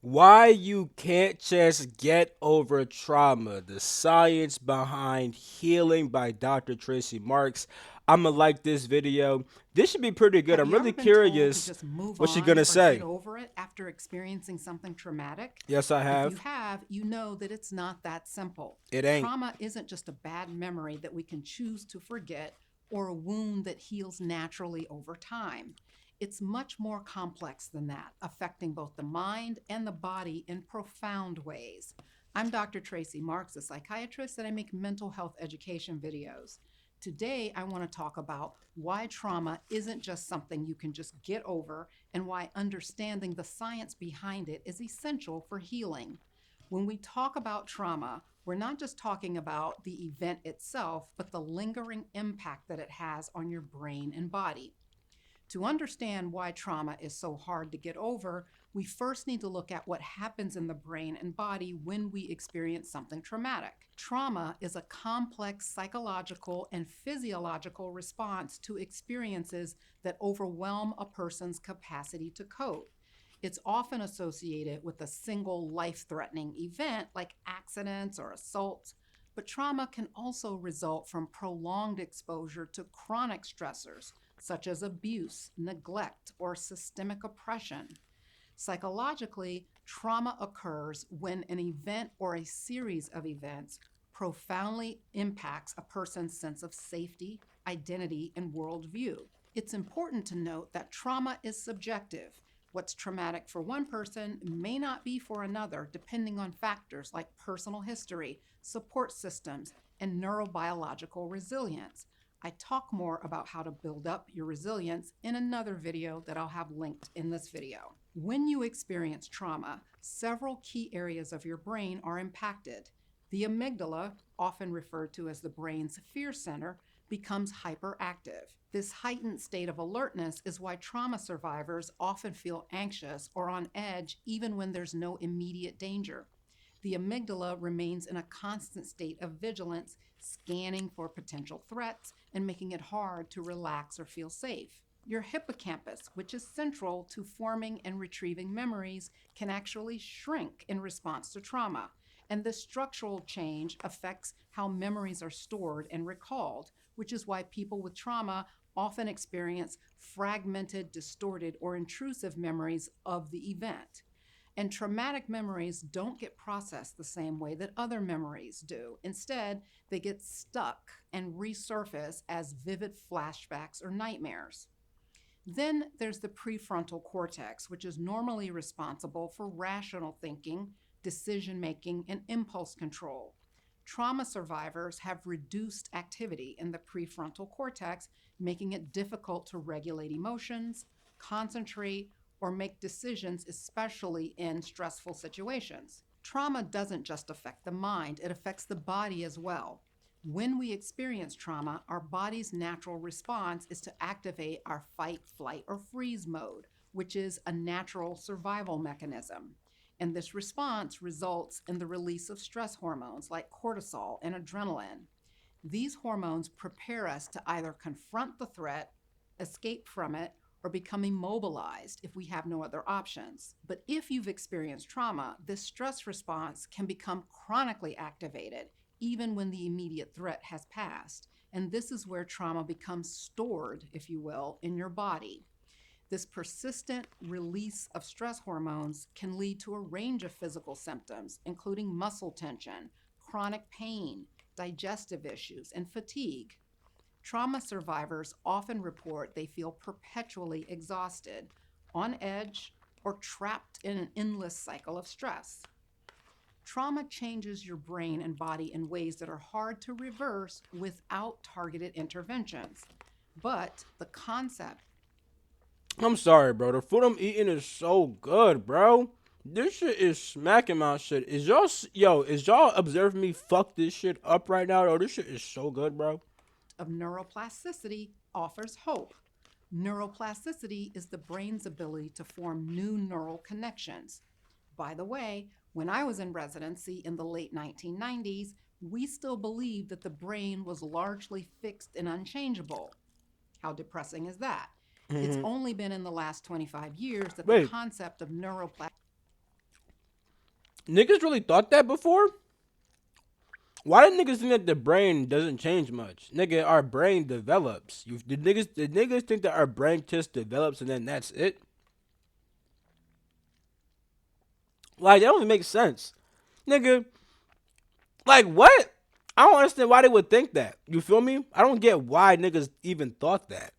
Why you can't just get over trauma. The science behind healing by Dr. Tracy Marks. I'ma like this video. This should be pretty good. Have I'm you ever really been told to curious just move what she on gonna or get say. over it after experiencing something traumatic? Yes, I If you have. have, you know that it's not that simple. It ain't. Trauma isn't just a bad memory that we can choose to forget or a wound that heals naturally over time. It's much more complex than that, affecting both the mind and the body in profound ways. I'm Dr. Tracy Marks, a psychiatrist, and I make mental health education videos. Today, I want to talk about why trauma isn't just something you can just get over and why understanding the science behind it is essential for healing. When we talk about trauma, we're not just talking about the event itself, but the lingering impact that it has on your brain and body. To understand why trauma is so hard to get over, we first need to look at what happens in the brain and body when we experience something traumatic. Trauma is a complex psychological and physiological response to experiences that overwhelm a person's capacity to cope. It's often associated with a single life threatening event like accidents or assaults, but trauma can also result from prolonged exposure to chronic stressors such as abuse, neglect, or systemic oppression. Psychologically, trauma occurs when an event or a series of events profoundly impacts a person's sense of safety, identity, and worldview. It's important to note that trauma is subjective. What's traumatic for one person may not be for another, depending on factors like personal history, support systems, and neurobiological resilience. I talk more about how to build up your resilience in another video that I'll have linked in this video. When you experience trauma, several key areas of your brain are impacted. The amygdala, often referred to as the brain's fear center, becomes hyperactive. This heightened state of alertness is why trauma survivors often feel anxious or on edge even when there's no immediate danger. The amygdala remains in a constant state of vigilance, scanning for potential threats and making it hard to relax or feel safe. Your hippocampus, which is central to forming and retrieving memories, can actually shrink in response to trauma. And this structural change affects how memories are stored and recalled, which is why people with trauma often experience fragmented, distorted, or intrusive memories of the event. And traumatic memories don't get processed the same way that other memories do. Instead, they get stuck and resurface as vivid flashbacks or nightmares. Then there's the prefrontal cortex, which is normally responsible for rational thinking, decision making, and impulse control. Trauma survivors have reduced activity in the prefrontal cortex, making it difficult to regulate emotions, concentrate, or make decisions, especially in stressful situations. Trauma doesn't just affect the mind, it affects the body as well. When we experience trauma, our body's natural response is to activate our fight, flight, or freeze mode, which is a natural survival mechanism. And this response results in the release of stress hormones like cortisol and adrenaline. These hormones prepare us to either confront the threat, escape from it, or become immobilized if we have no other options. But if you've experienced trauma, this stress response can become chronically activated even when the immediate threat has passed. And this is where trauma becomes stored, if you will, in your body. This persistent release of stress hormones can lead to a range of physical symptoms, including muscle tension, chronic pain, digestive issues, and fatigue. Trauma survivors often report they feel perpetually exhausted, on edge, or trapped in an endless cycle of stress. Trauma changes your brain and body in ways that are hard to reverse without targeted interventions. But the concept I'm sorry, bro. The food I'm eating is so good, bro. This shit is smacking my shit. Is y'all observing me fuck this shit up right now? Yo, this shit is so good, bro. of neuroplasticity offers hope. Neuroplasticity is the brain's ability to form new neural connections. By the way, when I was in residency in the late 1990s, we still believed that the brain was largely fixed and unchangeable. How depressing is that? It's only been in the last 25 years that the Wait, concept of neuroplasticity Niggas really thought that before? Why did niggas think that the brain doesn't change much? Nigga, our brain develops. Did niggas think that our brain just develops and then that's it? Like, that don't make sense. Nigga, like what? I don't understand why they would think that. You feel me? I don't get why niggas even thought that.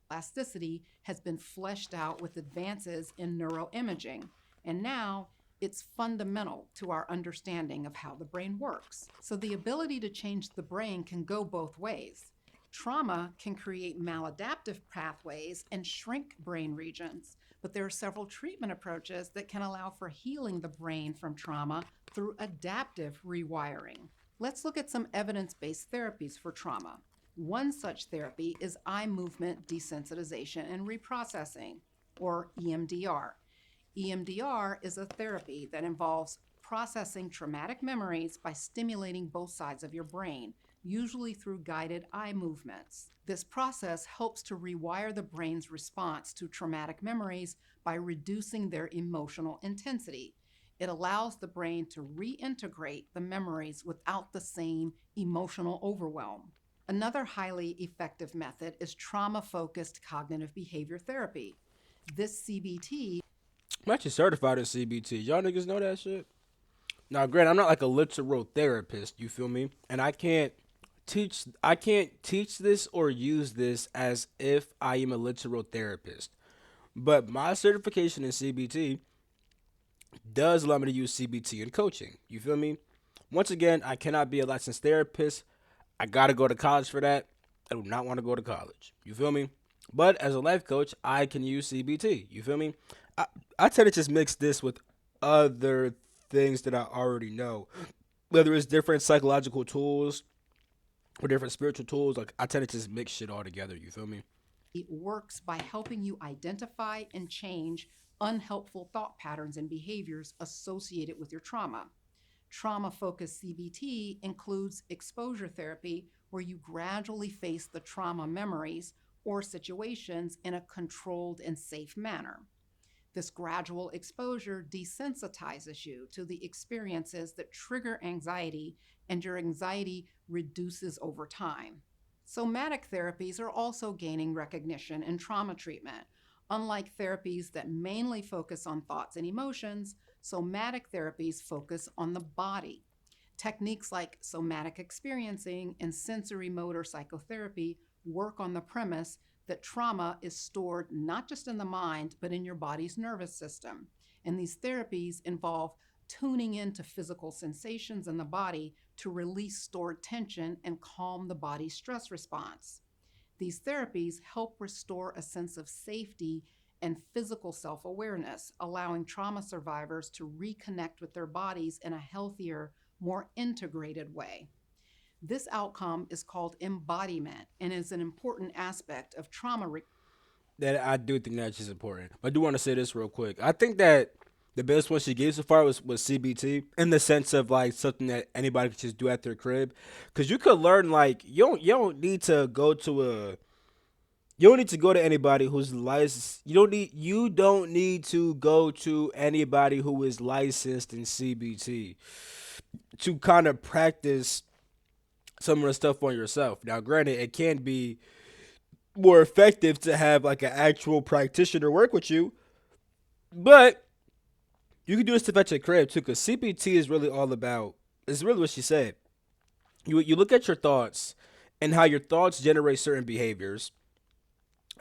Plasticity has been fleshed out with advances in neuroimaging, and now it's fundamental to our understanding of how the brain works. So, the ability to change the brain can go both ways. Trauma can create maladaptive pathways and shrink brain regions, but there are several treatment approaches that can allow for healing the brain from trauma through adaptive rewiring. Let's look at some evidence based therapies for trauma. One such therapy is eye movement desensitization and reprocessing, or EMDR. EMDR is a therapy that involves processing traumatic memories by stimulating both sides of your brain, usually through guided eye movements. This process helps to rewire the brain's response to traumatic memories by reducing their emotional intensity. It allows the brain to reintegrate the memories without the same emotional overwhelm. Another highly effective method is trauma focused cognitive behavior therapy. This CBT I'm actually certified in CBT. Y'all niggas know that shit? Now, granted, I'm not like a literal therapist, you feel me? And I can't teach this or use this as if I am a literal therapist. But my certification in CBT does allow me to use CBT in coaching. You feel me? Once again, I cannot be a licensed therapist. I gotta go to college for that. I do not want to go to college. You feel me? But as a life coach, I can use CBT. You feel me? I, I tend to just mix this with other things that I already know. Whether it's different psychological tools or different spiritual tools, like I tend to just mix shit all together. You feel me? works by helping you identify and change unhelpful thought patterns and behaviors associated with your trauma. Trauma focused CBT includes exposure therapy, where you gradually face the trauma memories or situations in a controlled and safe manner. This gradual exposure desensitizes you to the experiences that trigger anxiety, and your anxiety reduces over time. Somatic therapies are also gaining recognition in trauma treatment. Unlike therapies that mainly focus on thoughts and emotions, somatic therapies focus on the body. Techniques like somatic experiencing and sensory motor psychotherapy work on the premise that trauma is stored not just in the mind, but in your body's nervous system. And these therapies involve tuning into physical sensations in the body to release stored tension and calm the body's stress response. These therapies help restore a sense of safety and physical self awareness, allowing trauma survivors to reconnect with their bodies in a healthier, more integrated way. This outcome is called embodiment and is an important aspect of trauma That I do think that's just important. I do want to say this real quick. I think that the best one she gave so far was CBT in the sense of like something that anybody could just do at their crib, because you could learn like you don't need to go to a you don't need to go to anybody who's licensed. You don't need to go to anybody who is licensed in CBT to kind of practice some of the stuff on yourself. Now, granted, it can be more effective to have like an actual practitioner work with you, but you can do this stuff at your crib too, because CBT is really all about. It's really what she said. You look at your thoughts and how your thoughts generate certain behaviors,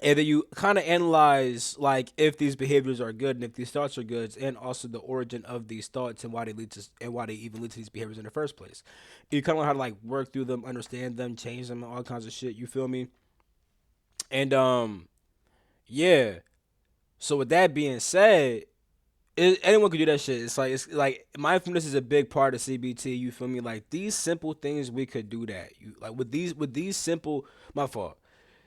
and then you kind of analyze like if these behaviors are good and if these thoughts are good, and also the origin of these thoughts and why they even lead to these behaviors in the first place. You kind of learn how to like work through them, understand them, change them, all kinds of shit. You feel me? And yeah. So with that being said, anyone can do that shit. It's like mindfulness is a big part of CBT. You feel me? Like these simple things, we could do that. You like with these simple, my fault.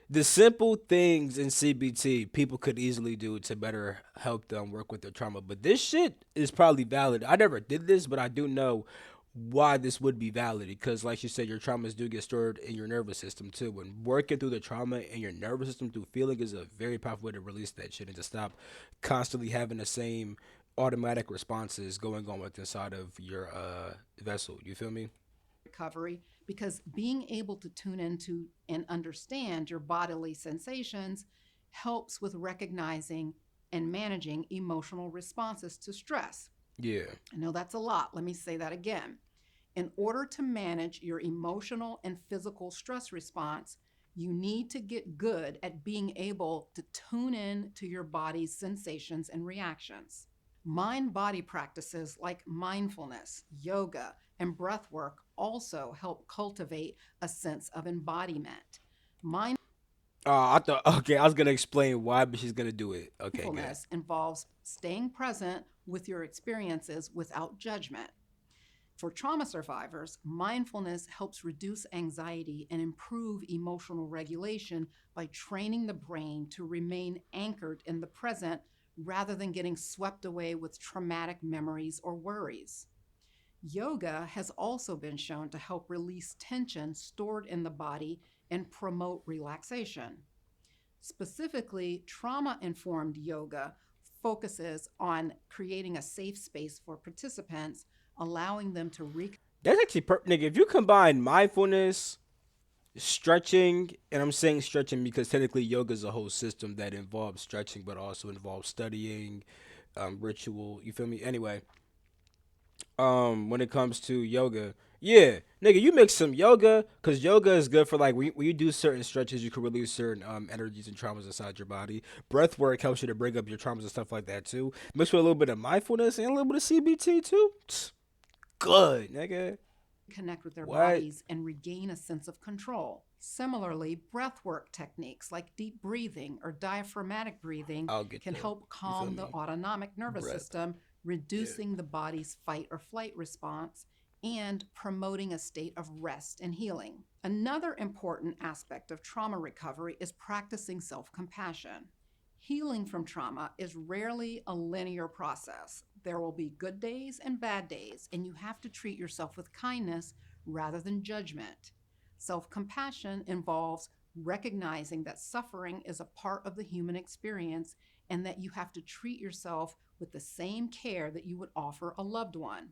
The simple things in CBT people could easily do to better help them work with their trauma. But this shit is probably valid. I never did this, but I do know why this would be valid, because like you said, your traumas do get stored in your nervous system too, and working through the trauma in your nervous system through feeling is a very powerful way to release that shit and to stop constantly having the same automatic responses going on with inside of your vessel. You feel me? Recovery, because being able to tune into and understand your bodily sensations helps with recognizing and managing emotional responses to stress. Yeah. I know that's a lot. Let me say that again. In order to manage your emotional and physical stress response, you need to get good at being able to tune in to your body's sensations and reactions. Mind body practices like mindfulness, yoga, and breath work also help cultivate a sense of embodiment. I thought okay, I was gonna explain why, but she's gonna do it. Okay, good. Mindfulness involves staying present with your experiences without judgment. For trauma survivors, mindfulness helps reduce anxiety and improve emotional regulation by training the brain to remain anchored in the present rather than getting swept away with traumatic memories or worries. Yoga has also been shown to help release tension stored in the body and promote relaxation. Specifically, trauma informed yoga focuses on creating a safe space for participants, allowing them to That's actually nigga. If you combine mindfulness, stretching, and I'm saying stretching because technically yoga is a whole system that involves stretching, but also involves studying, ritual. You feel me? Anyway, when it comes to yoga, yeah, nigga, you mix some yoga because yoga is good for like when you do certain stretches, you can release certain energies and traumas inside your body. Breath work helps you to bring up your traumas and stuff like that too. Mixed with a little bit of mindfulness and a little bit of CBT too. Good, nigga. connect with their What? bodies and regain a sense of control. Similarly, breathwork techniques like deep breathing or diaphragmatic breathing I'll get can there. help You feel calm the me? autonomic nervous Breath. system, reducing the body's fight or flight response and promoting a state of rest and healing. Another important aspect of trauma recovery is practicing self compassion. Healing from trauma is rarely a linear process. There will be good days and bad days, and you have to treat yourself with kindness rather than judgment. Self compassion involves recognizing that suffering is a part of the human experience and that you have to treat yourself with the same care that you would offer a loved one.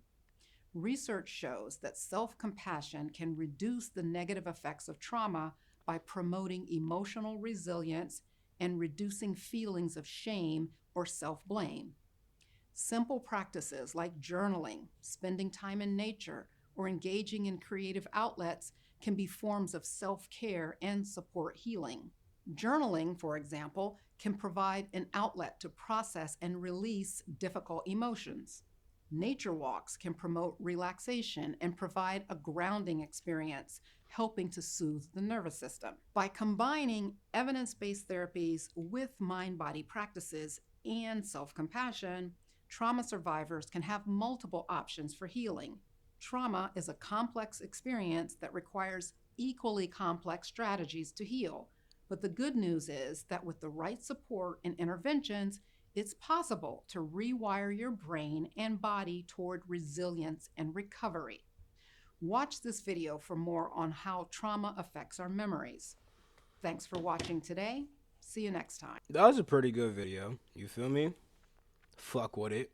Research shows that self compassion can reduce the negative effects of trauma by promoting emotional resilience and reducing feelings of shame or self blame. Simple practices like journaling, spending time in nature, or engaging in creative outlets can be forms of self care and support healing. Journaling, for example, can provide an outlet to process and release difficult emotions. Nature walks can promote relaxation and provide a grounding experience, helping to soothe the nervous system. By combining evidence based therapies with mind body practices and self compassion, trauma survivors can have multiple options for healing. Trauma is a complex experience that requires equally complex strategies to heal. But the good news is that with the right support and interventions, it's possible to rewire your brain and body toward resilience and recovery. Watch this video for more on how trauma affects our memories. Thanks for watching today. See you next time. That was a pretty good video. You feel me? Fuck with it.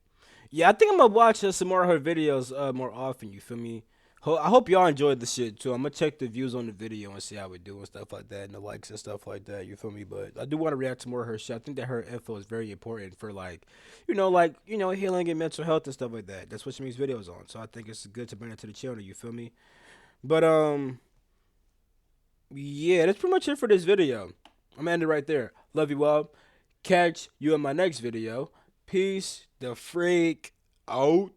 Yeah, I think I'm gonna watch some more of her videos more often. You feel me? I hope y'all enjoyed the shit too. I'm gonna check the views on the video and see how we do and stuff like that, and the likes and stuff like that. You feel me? But I do want to react to more of her shit. I think that her info is very important for healing and mental health and stuff like that. That's what she makes videos on. So I think it's good to bring it to the channel. You feel me? But yeah, that's pretty much it for this video. I'm gonna end it right there. Love you all. Catch you in my next video. Peace the freak out.